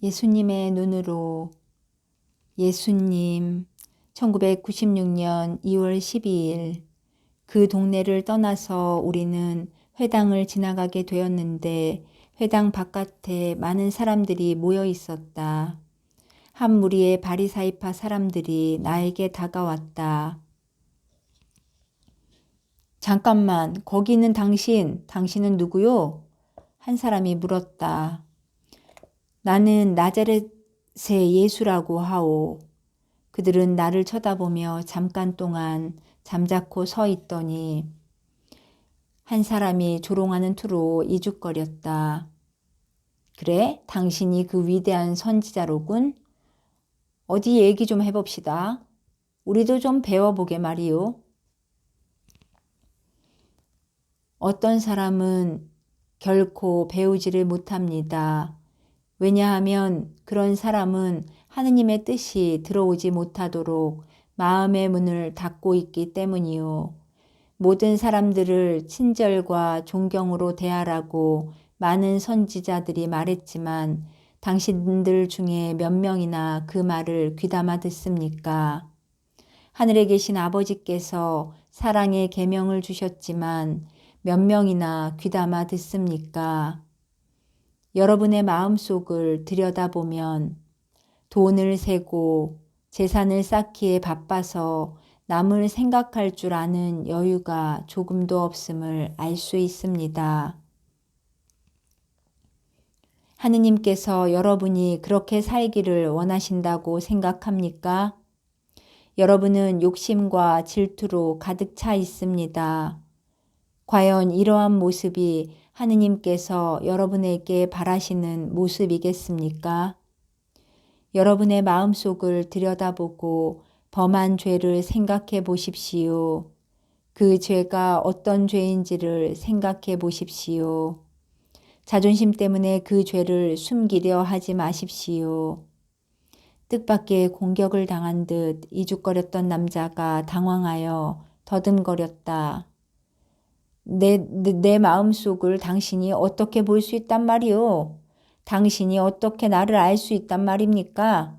예수님의 눈으로. 예수님, 1996년 2월 12일 그 동네를 떠나서 우리는 회당을 지나가게 되었는데 회당 바깥에 많은 사람들이 모여 있었다. 한 무리의 바리사이파 사람들이 나에게 다가왔다. 잠깐만, 거기 있는 당신은 누구요? 한 사람이 물었다. 나는 나자렛의 예수라고 하오. 그들은 나를 쳐다보며 잠깐 동안 잠자코 서 있더니 한 사람이 조롱하는 투로 이죽거렸다. 그래? 당신이 그 위대한 선지자로군? 어디 얘기 좀 해봅시다. 우리도 좀 배워보게 말이오. 어떤 사람은 결코 배우지를 못합니다. 왜냐하면 그런 사람은 하느님의 뜻이 들어오지 못하도록 마음의 문을 닫고 있기 때문이요. 모든 사람들을 친절과 존경으로 대하라고 많은 선지자들이 말했지만 당신들 중에 몇 명이나 그 말을 귀담아 듣습니까? 하늘에 계신 아버지께서 사랑의 계명을 주셨지만 몇 명이나 귀담아 듣습니까? 여러분의 마음속을 들여다보면 돈을 세고 재산을 쌓기에 바빠서 남을 생각할 줄 아는 여유가 조금도 없음을 알 수 있습니다. 하느님께서 여러분이 그렇게 살기를 원하신다고 생각합니까? 여러분은 욕심과 질투로 가득 차 있습니다. 과연 이러한 모습이 하느님께서 여러분에게 바라시는 모습이겠습니까? 여러분의 마음속을 들여다보고 범한 죄를 생각해 보십시오. 그 죄가 어떤 죄인지를 생각해 보십시오. 자존심 때문에 그 죄를 숨기려 하지 마십시오. 뜻밖의 공격을 당한 듯 이죽거렸던 남자가 당황하여 더듬거렸다. 내 마음속을 당신이 어떻게 볼 수 있단 말이오? 당신이 어떻게 나를 알 수 있단 말입니까?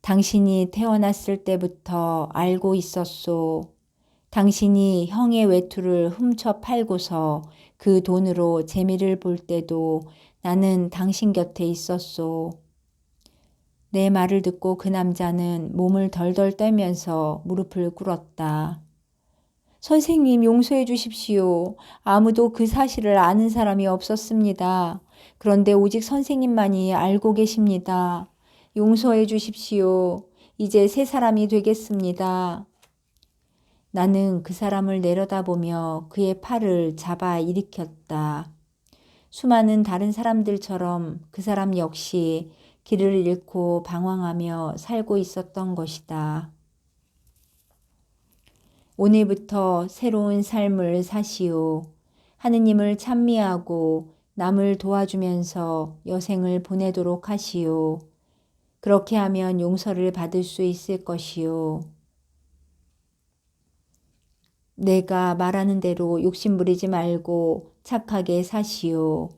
당신이 태어났을 때부터 알고 있었소. 당신이 형의 외투를 훔쳐 팔고서 그 돈으로 재미를 볼 때도 나는 당신 곁에 있었소. 내 말을 듣고 그 남자는 몸을 덜덜 떨면서 무릎을 꿇었다. 선생님, 용서해 주십시오. 아무도 그 사실을 아는 사람이 없었습니다. 그런데 오직 선생님만이 알고 계십니다. 용서해 주십시오. 이제 새 사람이 되겠습니다. 나는 그 사람을 내려다보며 그의 팔을 잡아 일으켰다. 수많은 다른 사람들처럼 그 사람 역시 길을 잃고 방황하며 살고 있었던 것이다. 오늘부터 새로운 삶을 사시오. 하느님을 찬미하고 남을 도와주면서 여생을 보내도록 하시오. 그렇게 하면 용서를 받을 수 있을 것이오. 내가 말하는 대로 욕심부리지 말고 착하게 사시오.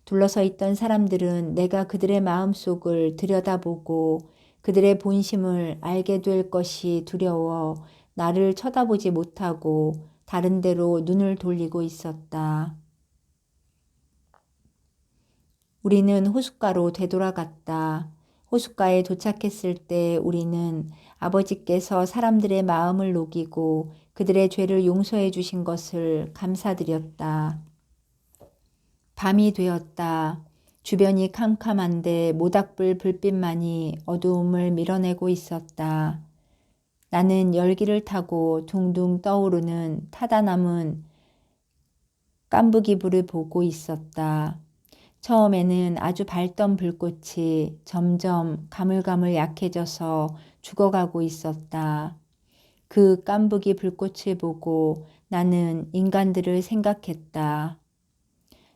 둘러서 있던 사람들은 내가 그들의 마음속을 들여다보고 그들의 본심을 알게 될 것이 두려워 나를 쳐다보지 못하고 다른 데로 눈을 돌리고 있었다. 우리는 호숫가로 되돌아갔다. 호숫가에 도착했을 때 우리는 아버지께서 사람들의 마음을 녹이고 그들의 죄를 용서해 주신 것을 감사드렸다. 밤이 되었다. 주변이 캄캄한데 모닥불 불빛만이 어두움을 밀어내고 있었다. 나는 열기를 타고 둥둥 떠오르는 타다 남은 깐부기불을 보고 있었다. 처음에는 아주 밝던 불꽃이 점점 가물가물 약해져서 죽어가고 있었다. 그 깐부기 불꽃을 보고 나는 인간들을 생각했다.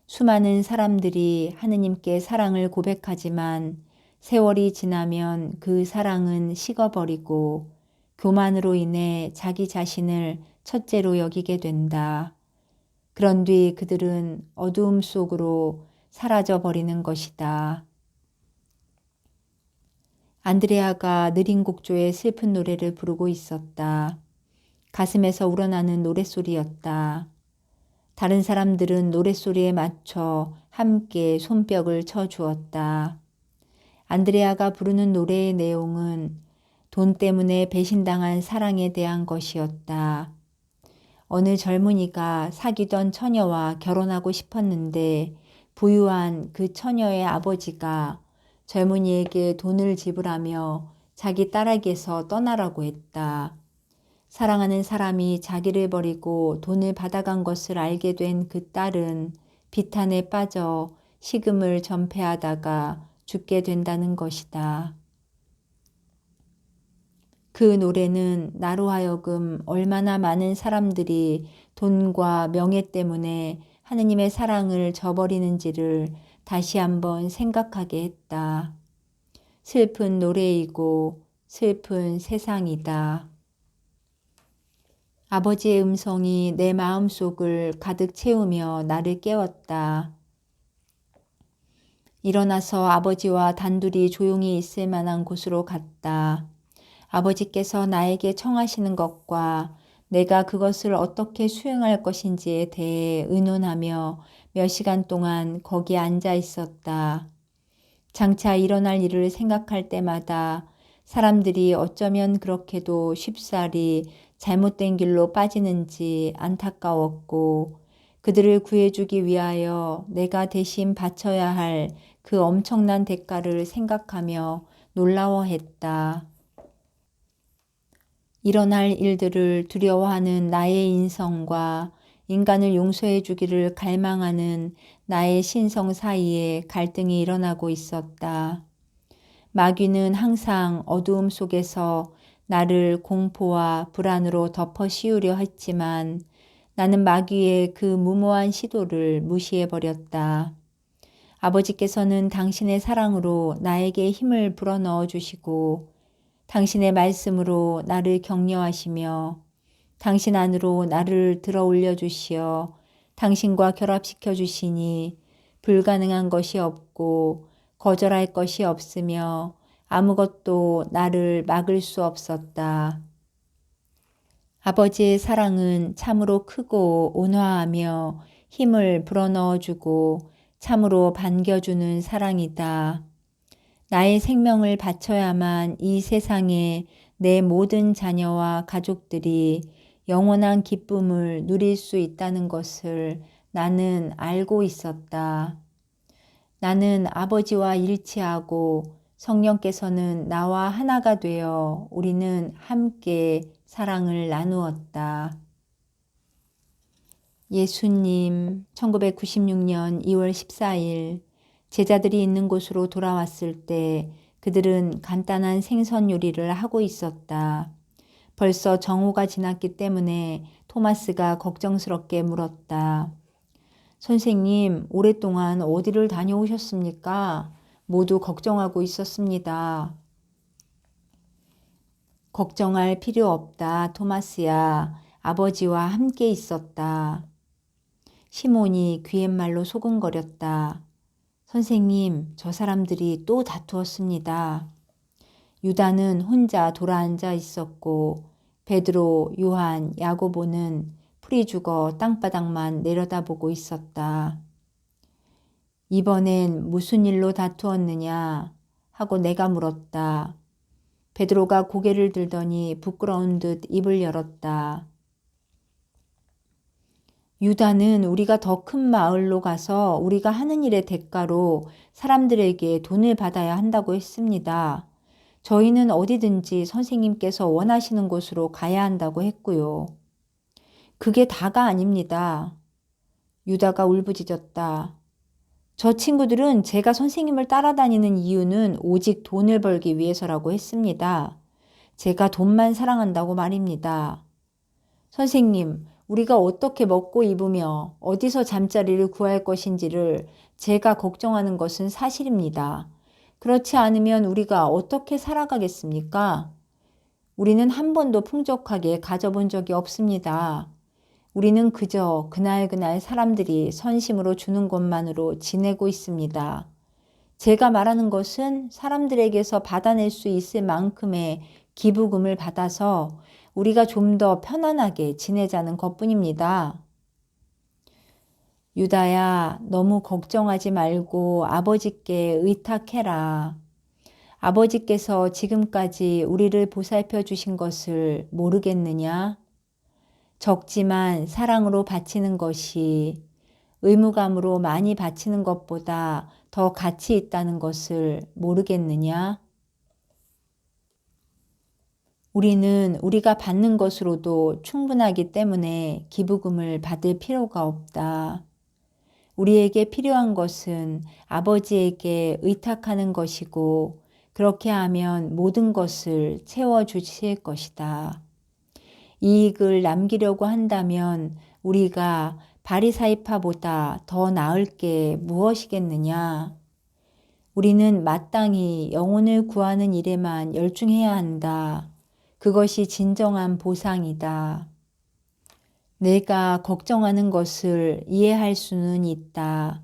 수많은 사람들이 하느님께 사랑을 고백하지만 세월이 지나면 그 사랑은 식어버리고 교만으로 인해 자기 자신을 첫째로 여기게 된다. 그런 뒤 그들은 어두움 속으로 사라져버리는 것이다. 안드레아가 느린 곡조의 슬픈 노래를 부르고 있었다. 가슴에서 우러나는 노랫소리였다. 다른 사람들은 노랫소리에 맞춰 함께 손뼉을 쳐 주었다. 안드레아가 부르는 노래의 내용은 돈 때문에 배신당한 사랑에 대한 것이었다. 어느 젊은이가 사귀던 처녀와 결혼하고 싶었는데 부유한 그 처녀의 아버지가 젊은이에게 돈을 지불하며 자기 딸에게서 떠나라고 했다. 사랑하는 사람이 자기를 버리고 돈을 받아간 것을 알게 된 그 딸은 비탄에 빠져 식음을 전폐하다가 죽게 된다는 것이다. 그 노래는 나로 하여금 얼마나 많은 사람들이 돈과 명예 때문에 하느님의 사랑을 저버리는지를 다시 한번 생각하게 했다. 슬픈 노래이고 슬픈 세상이다. 아버지의 음성이 내 마음속을 가득 채우며 나를 깨웠다. 일어나서 아버지와 단둘이 조용히 있을 만한 곳으로 갔다. 아버지께서 나에게 청하시는 것과 내가 그것을 어떻게 수행할 것인지에 대해 의논하며 몇 시간 동안 거기에 앉아 있었다. 장차 일어날 일을 생각할 때마다 사람들이 어쩌면 그렇게도 쉽사리 잘못된 길로 빠지는지 안타까웠고 그들을 구해주기 위하여 내가 대신 바쳐야 할 그 엄청난 대가를 생각하며 놀라워했다. 일어날 일들을 두려워하는 나의 인성과 인간을 용서해 주기를 갈망하는 나의 신성 사이에 갈등이 일어나고 있었다. 마귀는 항상 어두움 속에서 나를 공포와 불안으로 덮어 씌우려 했지만 나는 마귀의 그 무모한 시도를 무시해버렸다. 아버지께서는 당신의 사랑으로 나에게 힘을 불어넣어 주시고 당신의 말씀으로 나를 격려하시며 당신 안으로 나를 들어 올려 주시어 당신과 결합시켜 주시니 불가능한 것이 없고 거절할 것이 없으며 아무것도 나를 막을 수 없었다. 아버지의 사랑은 참으로 크고 온화하며 힘을 불어넣어 주고 참으로 반겨주는 사랑이다. 나의 생명을 바쳐야만 이 세상에 내 모든 자녀와 가족들이 영원한 기쁨을 누릴 수 있다는 것을 나는 알고 있었다. 나는 아버지와 일치하고 성령께서는 나와 하나가 되어 우리는 함께 사랑을 나누었다. 예수님, 1996년 2월 14일 제자들이 있는 곳으로 돌아왔을 때 그들은 간단한 생선 요리를 하고 있었다. 벌써 정오가 지났기 때문에 토마스가 걱정스럽게 물었다. 선생님, 오랫동안 어디를 다녀오셨습니까? 모두 걱정하고 있었습니다. 걱정할 필요 없다, 토마스야. 아버지와 함께 있었다. 시몬이 귀갯말로 소근거렸다. 선생님, 저 사람들이 또 다투었습니다. 유다는 혼자 돌아앉아 있었고 베드로, 요한, 야고보는 풀이 죽어 땅바닥만 내려다보고 있었다. 이번엔 무슨 일로 다투었느냐 하고 내가 물었다. 베드로가 고개를 들더니 부끄러운 듯 입을 열었다. 유다는 우리가 더 큰 마을로 가서 우리가 하는 일의 대가로 사람들에게 돈을 받아야 한다고 했습니다. 저희는 어디든지 선생님께서 원하시는 곳으로 가야 한다고 했고요. 그게 다가 아닙니다. 유다가 울부짖었다. 저 친구들은 제가 선생님을 따라다니는 이유는 오직 돈을 벌기 위해서라고 했습니다. 제가 돈만 사랑한다고 말입니다. 선생님, 우리가 어떻게 먹고 입으며 어디서 잠자리를 구할 것인지를 제가 걱정하는 것은 사실입니다. 그렇지 않으면 우리가 어떻게 살아가겠습니까? 우리는 한 번도 풍족하게 가져본 적이 없습니다. 우리는 그저 그날그날 사람들이 선심으로 주는 것만으로 지내고 있습니다. 제가 말하는 것은 사람들에게서 받아낼 수 있을 만큼의 기부금을 받아서 우리가 좀 더 편안하게 지내자는 것뿐입니다. 유다야, 너무 걱정하지 말고 아버지께 의탁해라. 아버지께서 지금까지 우리를 보살펴 주신 것을 모르겠느냐? 적지만 사랑으로 바치는 것이 의무감으로 많이 바치는 것보다 더 가치 있다는 것을 모르겠느냐? 우리는 우리가 받는 것으로도 충분하기 때문에 기부금을 받을 필요가 없다. 우리에게 필요한 것은 아버지에게 의탁하는 것이고 그렇게 하면 모든 것을 채워주실 것이다. 이익을 남기려고 한다면 우리가 바리사이파보다 더 나을 게 무엇이겠느냐? 우리는 마땅히 영혼을 구하는 일에만 열중해야 한다. 그것이 진정한 보상이다. 내가 걱정하는 것을 이해할 수는 있다.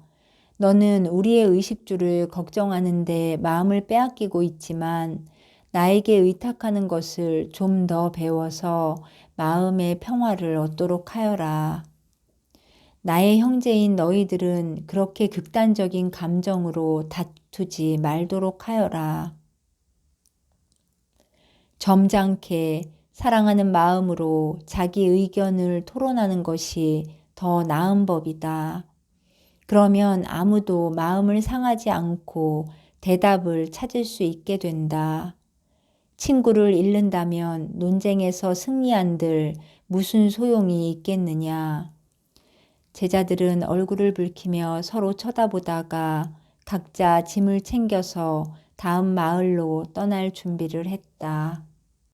너는 우리의 의식주를 걱정하는데 마음을 빼앗기고 있지만 나에게 의탁하는 것을 좀 더 배워서 마음의 평화를 얻도록 하여라. 나의 형제인 너희들은 그렇게 극단적인 감정으로 다투지 말도록 하여라. 점잖게 사랑하는 마음으로 자기 의견을 토론하는 것이 더 나은 법이다. 그러면 아무도 마음을 상하지 않고 대답을 찾을 수 있게 된다. 친구를 잃는다면 논쟁에서 승리한들 무슨 소용이 있겠느냐. 제자들은 얼굴을 붉히며 서로 쳐다보다가 각자 짐을 챙겨서 다음 마을로 떠날 준비를 했다.